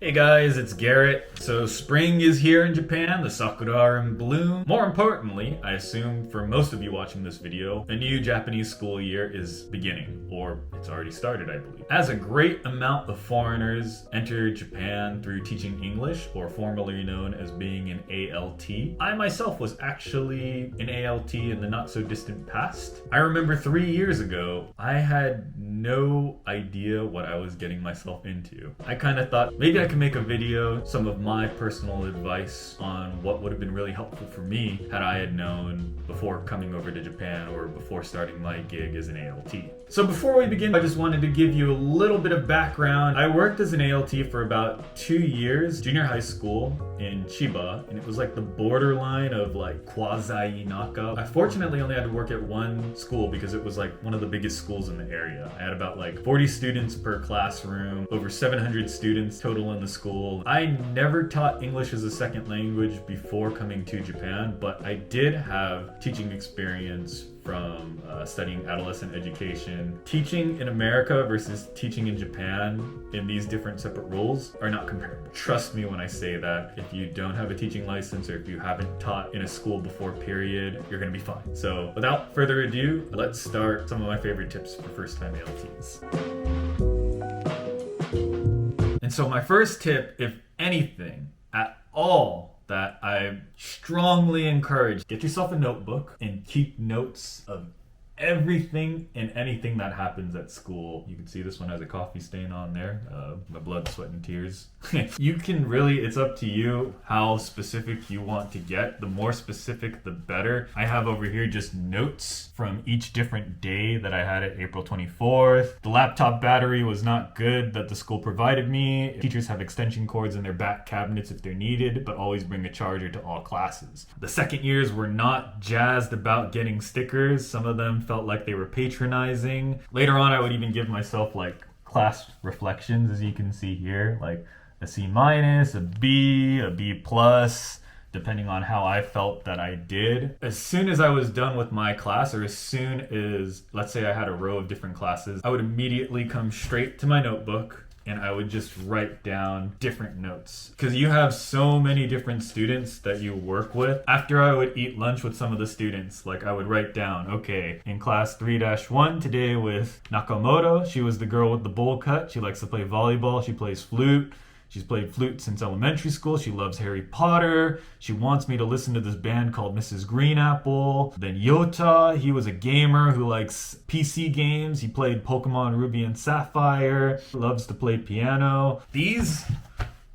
Hey guys, it's Garrett. So spring is here in Japan, the sakura are in bloom. More importantly, I assume for most of you watching this video, a new Japanese school year is beginning, or it's already started, I believe. As a great amount of foreigners enter Japan through teaching English, or formerly known as being an ALT, I myself was actually an ALT in the not so distant past. I remember 3 years ago, I had no idea what I was getting myself into. I kind of thought maybe I could make a video, some of my personal advice on what would have been really helpful for me had I had known before coming over to Japan or before starting my gig as an ALT. So before we begin, I just wanted to give you a little bit of background. I worked as an ALT for about 2 years, junior high school in Chiba, and it was like the borderline of like quasi-Inaka. I fortunately only had to work at one school because it was like one of the biggest schools in the area. I had about like 40 students per classroom, over 700 students total in the school. I never taught English as a second language before coming to Japan, but I did have teaching experience from studying adolescent education. Teaching in America versus teaching in Japan in these different separate roles are not comparable. Trust me when I say that. If you don't have a teaching license or if you haven't taught in a school before, period, you're gonna be fine. So without further ado, let's start some of my favorite tips for first-time ALTs. And so my first tip, if anything at all, that I strongly encourage, get yourself a notebook and keep notes of everything and anything that happens at school. You can see this one has a coffee stain on there, my blood, sweat, and tears. You can really, it's up to you how specific you want to get. The more specific, the better. I have over here just notes from each different day that I had it. April 24th. The laptop battery was not good that the school provided me. Teachers have extension cords in their back cabinets if they're needed, but always bring a charger to all classes. The second years were not jazzed about getting stickers. Some of them felt like they were patronizing. Later on, I would even give myself like class reflections, as you can see here, like a C minus, a B plus, depending on how I felt that I did. As soon as I was done with my class, or as soon as, let's say I had a row of different classes, I would immediately come straight to my notebook and I would just write down different notes. Because you have so many different students that you work with. After I would eat lunch with some of the students, like I would write down, okay, in class 3-1 today with Nakamoto, she was the girl with the bowl cut. She likes to play volleyball. She plays flute. She's played flute since elementary school. She loves Harry Potter. She wants me to listen to this band called Mrs. Green Apple. Then Yota, he was a gamer who likes PC games. He played Pokemon Ruby and Sapphire. Loves to play piano. These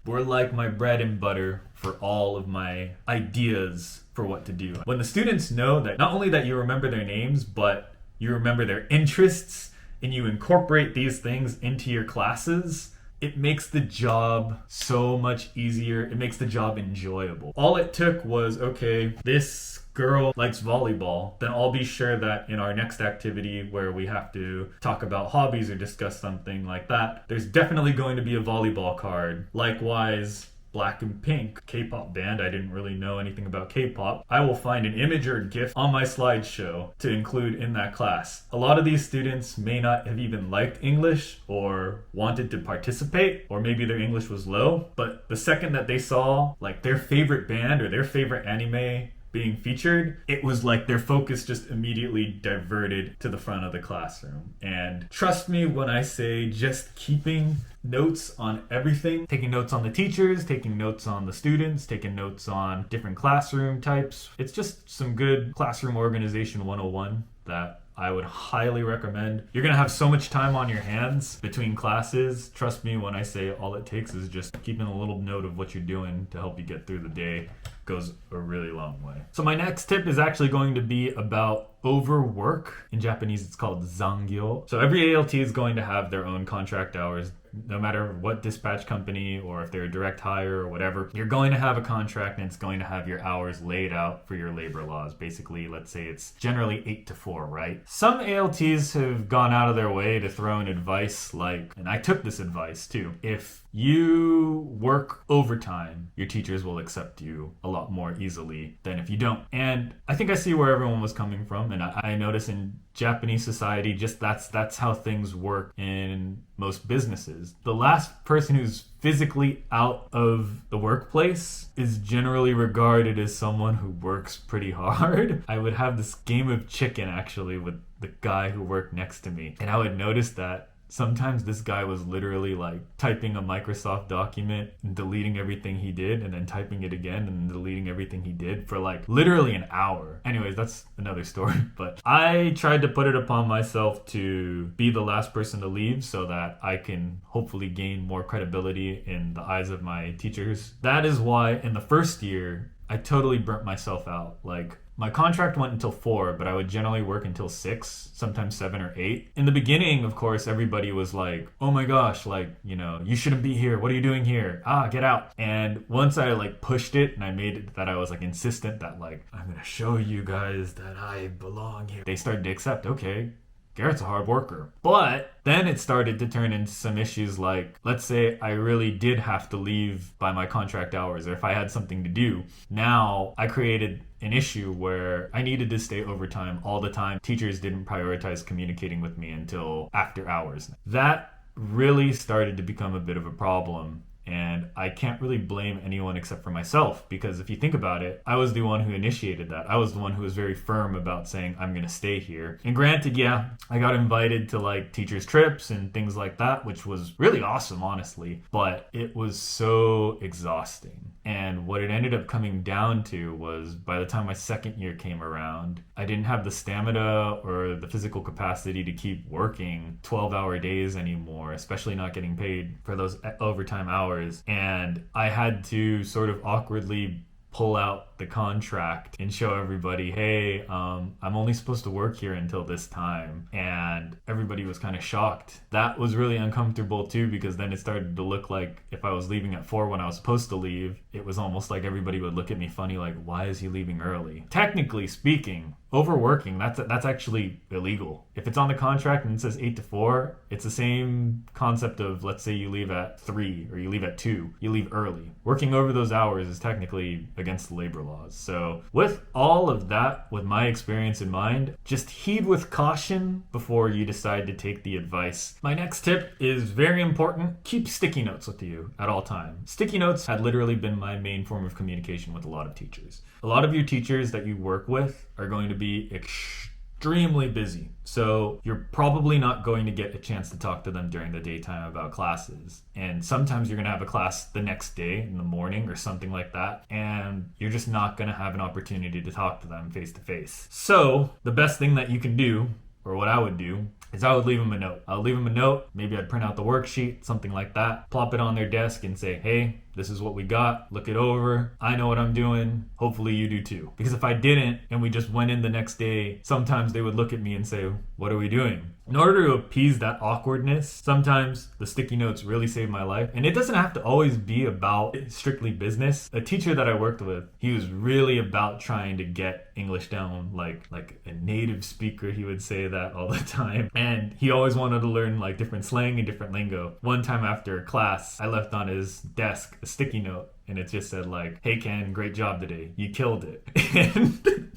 were like my bread and butter for all of my ideas for what to do. When the students know that not only that you remember their names, but you remember their interests and you incorporate these things into your classes, it makes the job so much easier. It makes the job enjoyable. All it took was, okay, this girl likes volleyball, then I'll be sure that in our next activity where we have to talk about hobbies or discuss something like that, there's definitely going to be a volleyball card. Likewise, Black and Pink, K-pop band. I didn't really know anything about K-pop. I will find an image or a GIF on my slideshow to include in that class. A lot of these students may not have even liked English or wanted to participate, or maybe their English was low, but the second that they saw like their favorite band or their favorite anime being featured, it was like their focus just immediately diverted to the front of the classroom. And trust me when I say just keeping notes on everything, taking notes on the teachers, taking notes on the students, taking notes on different classroom types. It's just some good classroom organization 101 that I would highly recommend. You're gonna have so much time on your hands between classes. Trust me when I say all it takes is just keeping a little note of what you're doing to help you get through the day. Goes a really long way. So my next tip is actually going to be about overwork. In Japanese, it's called zangyo. So every ALT is going to have their own contract hours. No matter what dispatch company or if they're a direct hire or whatever, you're going to have a contract and it's going to have your hours laid out for your labor laws. Basically, let's say it's generally 8 to 4, right? Some ALTs have gone out of their way to throw in advice like, and I took this advice too, if you work overtime, your teachers will accept you a lot more easily than if you don't. And I think I see where everyone was coming from, and I notice in Japanese society, just that's how things work in most businesses. classes. The last person who's physically out of the workplace is generally regarded as someone who works pretty hard. I would have this game of chicken actually with the guy who worked next to me, and I would notice that sometimes this guy was literally like typing a Microsoft document and deleting everything he did and then typing it again and deleting everything he did for like literally an hour. Anyways, that's another story. But I tried to put it upon myself to be the last person to leave so that I can hopefully gain more credibility in the eyes of my teachers. That is why in the first year, I totally burnt myself out. Like, my contract went until 4, but I would generally work until 6, sometimes 7 or 8. In the beginning, of course, everybody was like, oh my gosh, like, you know, you shouldn't be here. What are you doing here? Get out. And once I like pushed it and I made it that I was like insistent that like, I'm going to show you guys that I belong here, they started to accept, okay, Garrett's a hard worker. But then it started to turn into some issues like, let's say I really did have to leave by my contract hours, or if I had something to do. Now I created an issue where I needed to stay overtime all the time. Teachers didn't prioritize communicating with me until after hours. That really started to become a bit of a problem. And I can't really blame anyone except for myself, because if you think about it, I was the one who initiated that. I was the one who was very firm about saying, I'm going to stay here. And granted, yeah, I got invited to like teachers' trips and things like that, which was really awesome, honestly. But it was so exhausting. And what it ended up coming down to was by the time my second year came around, I didn't have the stamina or the physical capacity to keep working 12-hour days anymore, especially not getting paid for those overtime hours. And I had to sort of awkwardly pull out the contract and show everybody, hey, I'm only supposed to work here until this time. And everybody was kind of shocked. That was really uncomfortable too, because then it started to look like if I was leaving at 4 when I was supposed to leave, it was almost like everybody would look at me funny, like, why is he leaving early? Technically speaking, overworking, that's actually illegal. If it's on the contract and it says 8 to 4, it's the same concept of, let's say you leave at 3 or you leave at 2, you leave early. Working over those hours is technically against the labor laws. So with all of that, with my experience in mind, just heed with caution before you decide to take the advice. My next tip is very important. Keep sticky notes with you at all times. Sticky notes had literally been my main form of communication with a lot of teachers. A lot of your teachers that you work with are going to be extremely busy. So you're probably not going to get a chance to talk to them during the daytime about classes. And sometimes you're going to have a class the next day in the morning or something like that. And you're just not going to have an opportunity to talk to them face to face. So the best thing that you can do, or what I would do, is I would leave them a note. I'll leave them a note. Maybe I'd print out the worksheet, something like that. Plop it on their desk and say, hey, this is what we got. Look it over. I know what I'm doing. Hopefully you do too. Because if I didn't and we just went in the next day, sometimes they would look at me and say, what are we doing? In order to appease that awkwardness, sometimes the sticky notes really saved my life. And it doesn't have to always be about strictly business. A teacher that I worked with, he was really about trying to get English down like a native speaker. He would say that all the time. And he always wanted to learn like different slang and different lingo. One time after class, I left on his desk a sticky note and it just said like, hey Ken, great job today. You killed it. And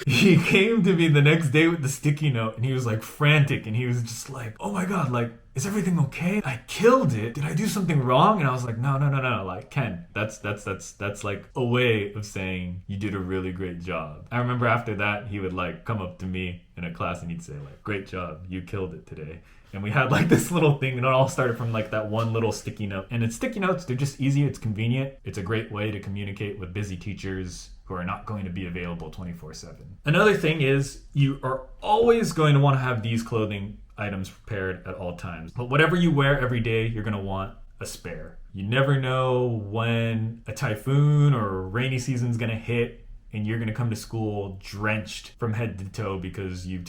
he came to me the next day with the sticky note and he was like frantic and he was just like, oh my God, like, is everything okay? I killed it. Did I do something wrong? And I was like, no. Like, Ken, that's like a way of saying you did a really great job. I remember after that, he would like come up to me in a class and he'd say like, great job. You killed it today. And we had like this little thing and it all started from like that one little sticky note. And it's sticky notes. They're just easy. It's convenient. It's a great way to communicate with busy teachers who are not going to be available 24/7. Another thing is you are always going to want to have these clothing items prepared at all times. But whatever you wear every day, you're going to want a spare. You never know when a typhoon or rainy season is going to hit and you're going to come to school drenched from head to toe because you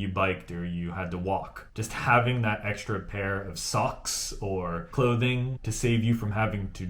biked or you had to walk. Just having that extra pair of socks or clothing to save you from having to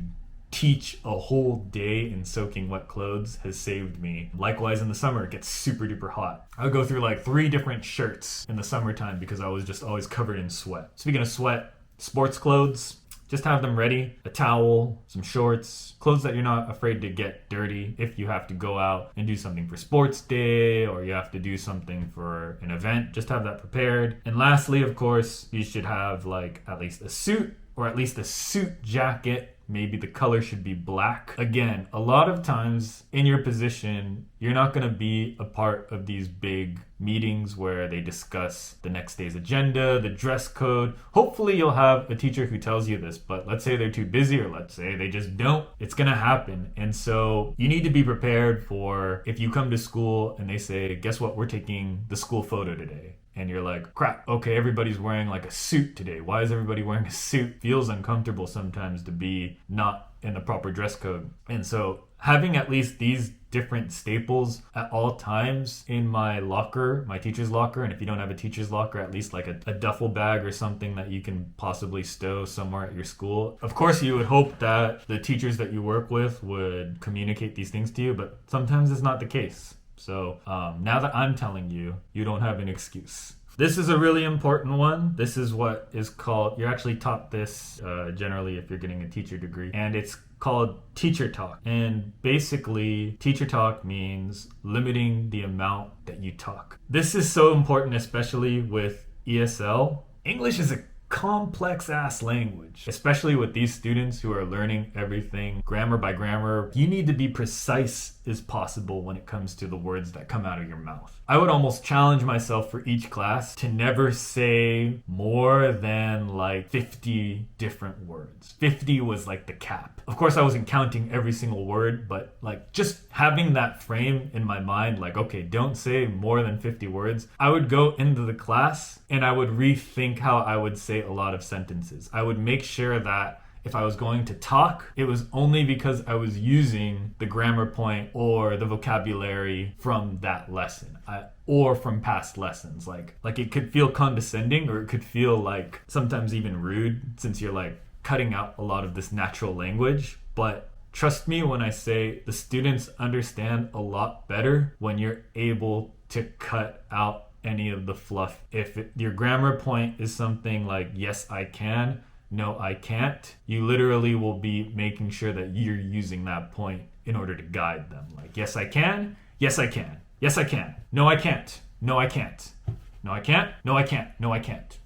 teach a whole day in soaking wet clothes has saved me. Likewise, in the summer, it gets super duper hot. I would go through like 3 different shirts in the summertime because I was just always covered in sweat. Speaking of sweat, sports clothes, just have them ready. A towel, some shorts, clothes that you're not afraid to get dirty if you have to go out and do something for sports day or you have to do something for an event. Just have that prepared. And lastly, of course, you should have like at least a suit or at least a suit jacket. Maybe the color should be black. Again, a lot of times in your position, you're not going to be a part of these big meetings where they discuss the next day's agenda, the dress code. Hopefully you'll have a teacher who tells you this, but let's say they're too busy or let's say they just don't. It's going to happen. And so you need to be prepared for if you come to school and they say, guess what, we're taking the school photo today. And you're like, crap, okay, everybody's wearing like a suit today. Why is everybody wearing a suit? Feels uncomfortable sometimes to be not in the proper dress code. And so having at least these different staples at all times in my locker, my teacher's locker, and if you don't have a teacher's locker, at least like a duffel bag or something that you can possibly stow somewhere at your school. Of course, you would hope that the teachers that you work with would communicate these things to you, but sometimes it's not the case. So now that I'm telling you, you don't have an excuse. This is a really important one. This is what is called, you're actually taught this generally if you're getting a teacher degree, and it's called teacher talk. And basically, teacher talk means limiting the amount that you talk. This is so important, especially with ESL. English is a complex ass language, especially with these students who are learning everything grammar by grammar. You need to be precise as possible when it comes to the words that come out of your mouth. I would almost challenge myself for each class to never say more than like 50 different words. 50 was like the cap. Of course, I wasn't counting every single word, but like just having that frame in my mind, like, okay, don't say more than 50 words. I would go into the class and I would rethink how I would say a lot of sentences. I would make sure that if I was going to talk, it was only because I was using the grammar point or the vocabulary from that lesson or from past lessons. Like it could feel condescending or it could feel like sometimes even rude since you're like cutting out a lot of this natural language. But trust me when I say the students understand a lot better when you're able to cut out any of the fluff. If your grammar point is something like, yes, I can, no, I can't, you literally will be making sure that you're using that point in order to guide them. Like, yes, I can. Yes, I can. Yes, I can. No, I can't. No, I can't. No, I can't. No, I can't. No, I can't.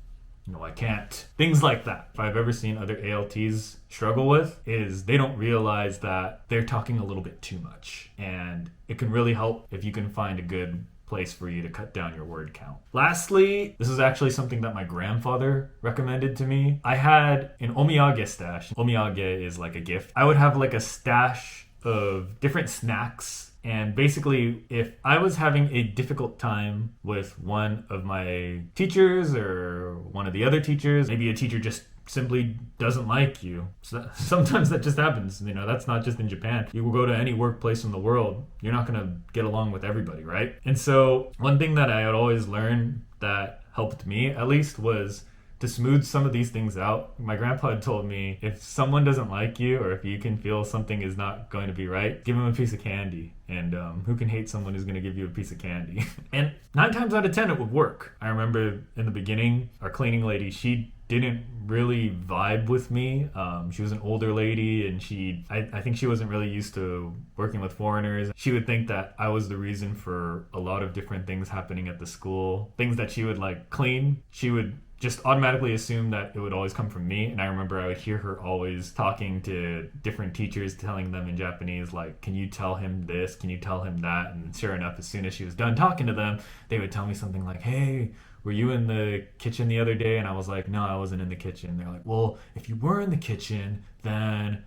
No, I can't. Things like that. If I've ever seen other ALTs struggle with is they don't realize that they're talking a little bit too much. And it can really help if you can find a good place for you to cut down your word count. Lastly, this is actually something that my grandfather recommended to me. I had an Omiyage stash. Omiyage is like a gift. I would have like a stash of different snacks. And basically, if I was having a difficult time with one of my teachers or one of the other teachers, maybe a teacher just simply doesn't like you. So sometimes that just happens. You know, that's not just in Japan. You will go to any workplace in the world, you're not going to get along with everybody, right? And so one thing that I had always learned that helped me at least was to smooth some of these things out. My grandpa had told me if someone doesn't like you or if you can feel something is not going to be right, give them a piece of candy. And who can hate someone who's going to give you a piece of candy? And 9 times out of 10 it would work. I remember in the beginning, our cleaning lady, she didn't really vibe with me. She was an older lady and I think she wasn't really used to working with foreigners. She would think that I was the reason for a lot of different things happening at the school. Things that she would like clean, she would just automatically assume that it would always come from me. And I remember I would hear her always talking to different teachers, telling them in Japanese, like, can you tell him this? Can you tell him that? And sure enough, as soon as she was done talking to them, they would tell me something like, hey, were you in the kitchen the other day? And I was like, no, I wasn't in the kitchen. They're like, well, if you were in the kitchen, then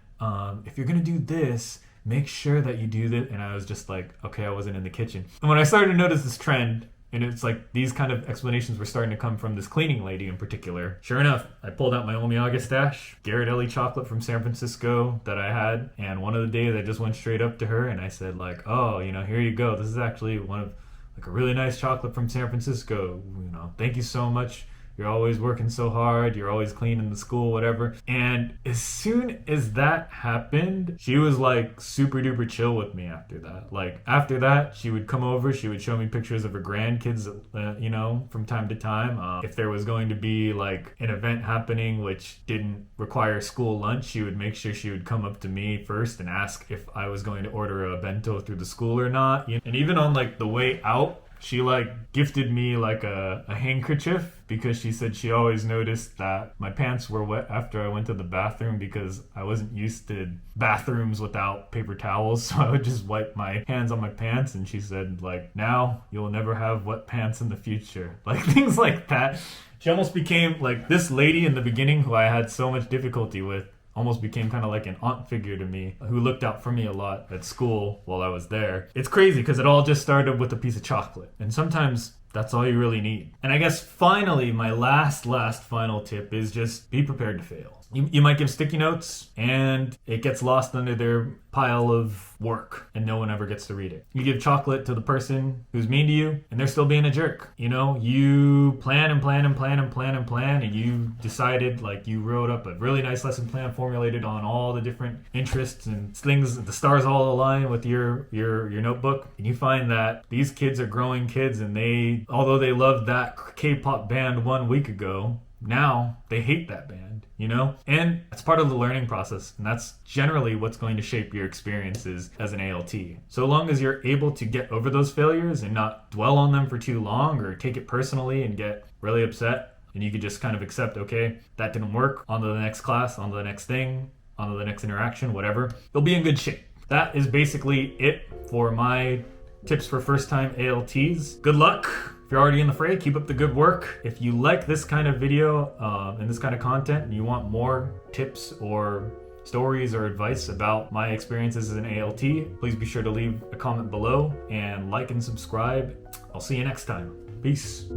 if you're going to do this, make sure that you do that. And I was just like, okay, I wasn't in the kitchen. And when I started to notice this trend, and it's like these kind of explanations were starting to come from this cleaning lady in particular. Sure enough, I pulled out my Omiyage stash, Ghirardelli chocolate from San Francisco that I had. And one of the days I just went straight up to her and I said like, oh, you know, here you go. This is actually one of like a really nice chocolate from San Francisco. You know, thank you so much You're always working so hard. You're always cleaning the school, whatever. And as soon as that happened, she was like super duper chill with me after that. Like after that, she would come over, she would show me pictures of her grandkids, from time to time. If there was going to be like an event happening which didn't require school lunch, she would make sure she would come up to me first and ask if I was going to order a bento through the school or not. And even on like the way out, she like gifted me like a handkerchief because she said she always noticed that my pants were wet after I went to the bathroom because I wasn't used to bathrooms without paper towels. So I would just wipe my hands on my pants, and she said like, now you'll never have wet pants in the future. Like things like that. She almost became like this lady in the beginning who I had so much difficulty with. Almost became kind of like an aunt figure to me who looked out for me a lot at school while I was there. It's crazy because it all just started with a piece of chocolate. And sometimes that's all you really need. And I guess finally, my last final tip is just be prepared to fail. You might give sticky notes and it gets lost under their pile of work and no one ever gets to read it. You give chocolate to the person who's mean to you and they're still being a jerk. You plan and you decided, like, you wrote up a really nice lesson plan formulated on all the different interests and things. The stars all align with your notebook, and you find that these kids are growing kids, and although they loved that K-pop band 1 week ago, now they hate that band, And it's part of the learning process, and that's generally what's going to shape your experiences as an ALT. So long as you're able to get over those failures and not dwell on them for too long or take it personally and get really upset, and you could just kind of accept, okay, that didn't work, on to the next class, on to the next thing, on to the next interaction, whatever, you'll be in good shape. That is basically it for my tips for first-time ALTs. Good luck. If you're already in the fray, keep up the good work. If you like this kind of video and this kind of content, and you want more tips or stories or advice about my experiences as an ALT, please be sure to leave a comment below and like and subscribe. I'll see you next time. Peace.